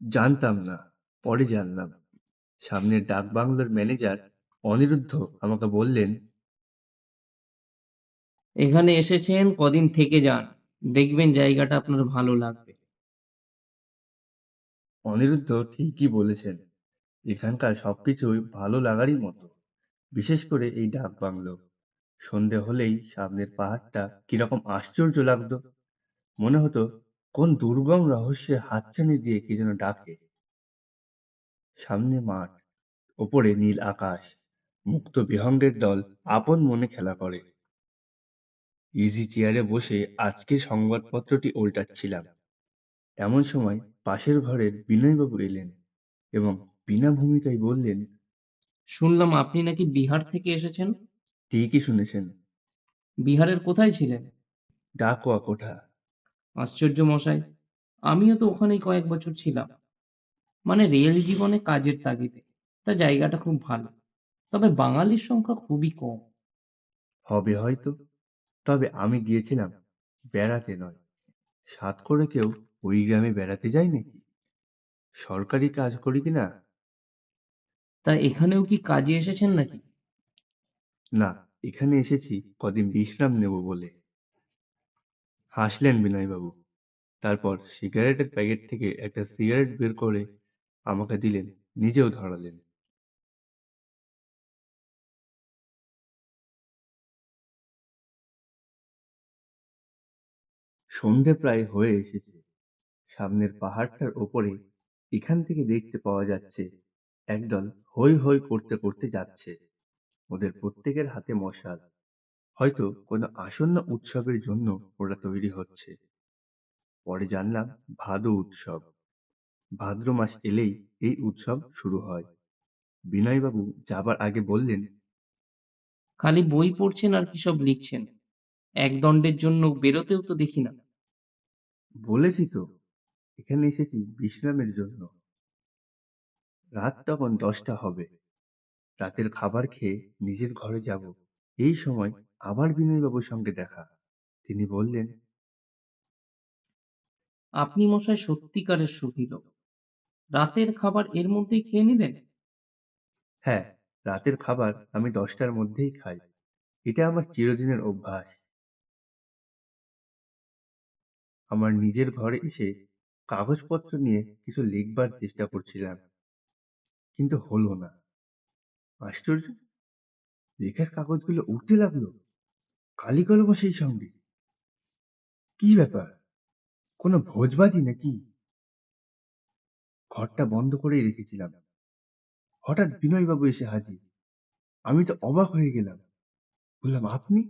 জানতাম না, পরে জানলাম। সামনের ডাকবাংলোর ম্যানেজার অনিরুদ্ধ আমাকে বললেন, এখানে এসেছেন কদিন থেকে যান। দেখবেন জায়গাটা আপনার ভালো লাগবে। অনিরুদ্ধ ঠিকই বলেছেন। এখানকার সবকিছুই ভালো লাগারই মতো, বিশেষ করে এই ডাকবাংলো। সন্ধে হলেই সামনের পাহাড়টা কিরকম আশ্চর্য লাগতো। মনে হতো কোন দুর্গম রহস্যের হাতছানি দিয়ে কে যেন ডাকে। সামনে মাঠ, ওপরে নীল আকাশ, মুক্ত বিহঙ্গের দল আপন মনে খেলা করে। ইজি চেয়ারে বসে আজকের সংবাদপত্রটি ওল্টাচ্ছিলাম। এমন সময় পাশের ঘরের বিনয়বাবু এলেন এবং বিনা ভূমিকায় বললেন, শুনলাম আপনি নাকি বিহার থেকে এসেছেন? ঠিকই শুনেছেন। বিহারের কোথায় ছিলেন? ডাকোয়া কোঠা। আশ্চর্য মশাই! আমিও তো ওখানেই কয়েক বছর ছিলাম। মানে রেল জীবনে কাজের তাগিদে। তা জায়গাটা খুব ভালো। তবে বাঙালির সংখ্যা খুবই কম। হবে হয়তো, তবে আমি গিয়েছিলাম বেড়াতে নয়। সাত করে কেউ ওই গ্রামে বেড়াতে যায় নাকি? সরকারি কাজ করি কিনা? তা এখানেও কি কাজে এসেছেন নাকি? না, এখানে এসেছি কদিন বিশ্রাম নেব বলে। হাসলেন বিনয়বাবু। তারপর সিগারেটের প্যাকেট থেকে একটা সিগারেট বের করে আমাকে দিলেন, নিজেও ধরালেন। সন্ধে প্রায় হয়ে এসেছে। সামনের পাহাড়টার ওপরে এখান থেকে দেখতে পাওয়া যাচ্ছে একদল হৈ হৈ করতে করতে যাচ্ছে। ওদের প্রত্যেকের হাতে মশাল। হয়তো কোনো আসন্ন উৎসবের জন্য ওরা তৈরি হচ্ছে। পরে জানলাম ভাদু উৎসব। ভাদ্র মাস এলেই এই উৎসব শুরু হয়। বিনয়বাবু যাবার আগে বললেন, খালি বই পড়ছেন আর কি সব লিখছেন। একদণ্ডের জন্য বেরোতেও তো দেখি না। বলেছি তো, এখানে এসেছি বিশ্রামের জন্য। রাত তখন 10টা হবে। রাতের খাবার খেয়ে নিজের ঘরে যাব। এই সময় আবার বিনয়বাবুর সঙ্গে দেখা। তিনি বললেন, আপনি মশাই সত্যিকারের সুখী লোক। রাতের খাবার এর মধ্যেই খেয়ে নিলেন? হ্যাঁ, রাতের খাবার আমি 10টার মধ্যেই খাই। এটা আমার চিরদিনের অভ্যাস। আমার নিজের ঘরে এসে কাগজপত্র নিয়ে কিছু লিখবার চেষ্টা করছিলাম, কিন্তু হলো না। আশ্চর্য, লেখার কাগজগুলো উঠতে লাগলো, কালি কলমও সেই সঙ্গে। কি ব্যাপার, কোনো ভোজবাজি নাকি? ঘরটা বন্ধ করেই রেখেছিলাম। হঠাৎ বিনয়বাবু এসে হাজির। আমি তো অবাক হয়ে গেলাম। বললাম, আপনি?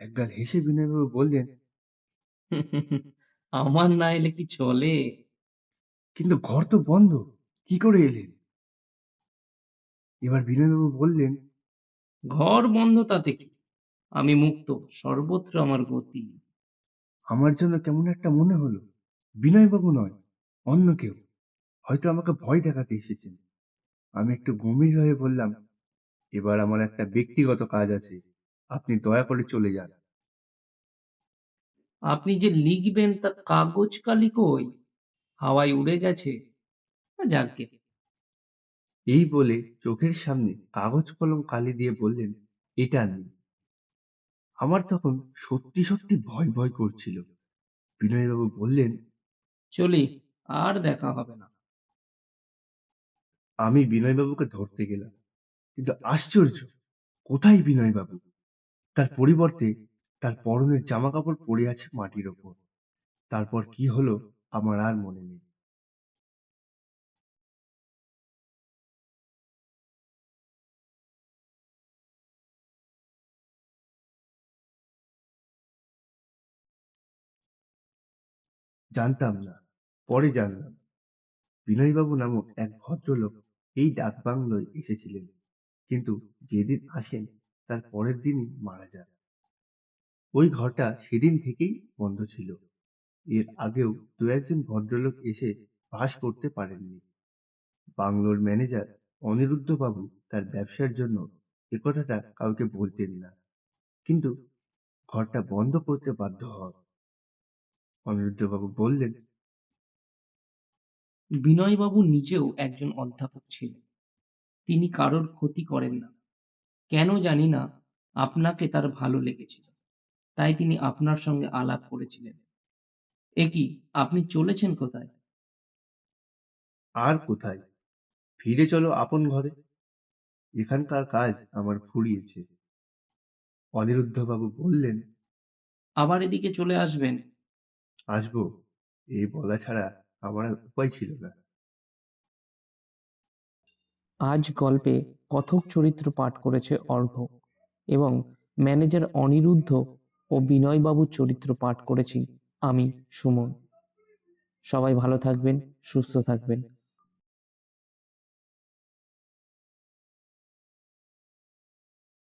একগাল হেসে বিনয়বাবু বললেন, আমার না এলে কি চলে? কিন্তু ঘর তো বন্ধ, কি করে এলেন? এবার বিনয়বাবু বললেন, ঘর বন্ধ তাতে কি? আমি মুক্ত, সর্বত্র আমার গতি। আমার জন্য কেমন একটা মনে হলো বিনয়বাবু নয়, অন্য কেউ। হয়তো আমাকে ভয় দেখাতে এসেছেন। আমি একটু গম্ভীর হয়ে বললাম, এবার আমার একটা ব্যক্তিগত কাজ আছে, আপনি দয়া করে চলে যান। আপনি যে লিখবেন তা কাগজ কালি কই? হাওয়ায় উড়ে গেছে? যাকগে। এই বলে চোখের সামনে কাগজ কলম কালি দিয়ে বললেন, এটা নিন। আমার তখন সত্যি সত্যি ভয় ভয় করছিল। বিনয়বাবু বললেন, চলি, আর দেখা হবে না। আমি বিনয়বাবুকে ধরতে গেলাম, কিন্তু আশ্চর্য, কোথায় বিনয়বাবু? তার পরিবর্তে তার পরনের জামা কাপড় পড়ে আছে মাটির ওপর। তারপর কি হলো আমার আর মনে নেই। জানতাম না, পরে জানলাম বিনয়বাবু নামক এক ভদ্রলোক এই ডাকবাংলোয় এসেছিলেন, কিন্তু যেদিন আসেন তার পরের দিনই মারা যান। ওই ঘরটা সেদিন থেকেই বন্ধ ছিল। এর আগেও দু একজন ভদ্রলোক এসে বাস করতে পারেননি। বাংলোর ম্যানেজার অনিরুদ্ধবাবু তার ব্যবসার জন্য একথাটা কাউকে বলতেন না, কিন্তু ঘরটা বন্ধ করতে বাধ্য হন। অনিরুদ্ধবাবু বললেন, বিনয়বাবু নিজেও একজন অধ্যাপক ছিলেন। তিনি কারোর ক্ষতি করেন না। কেন জানি না আপনাকে তার ভালো লেগেছিল। তাই তিনি আপনার সঙ্গে আলাপ করেছিলেন। এ কি, আপনি চলেছেন কোথায়? আর কোথায়? ফিরে চলো আপন ঘরে। এখানকার কাজ আমার ফুরিয়েছে। অনিরুদ্ধবাবু বললেন, আবার এদিকে চলে আসবেন। আসবো, এই বলা ছাড়া আমার আর উপায় ছিল না। আজ গল্পে কথক চরিত্র পাঠ করেছে অর্ঘ্য এবং ম্যানেজার অনিরুদ্ধ ও বিনয়বাবুর চরিত্র পাঠ করেছি আমি, সুমন। সবাই ভালো থাকবেন, সুস্থ থাকবেন।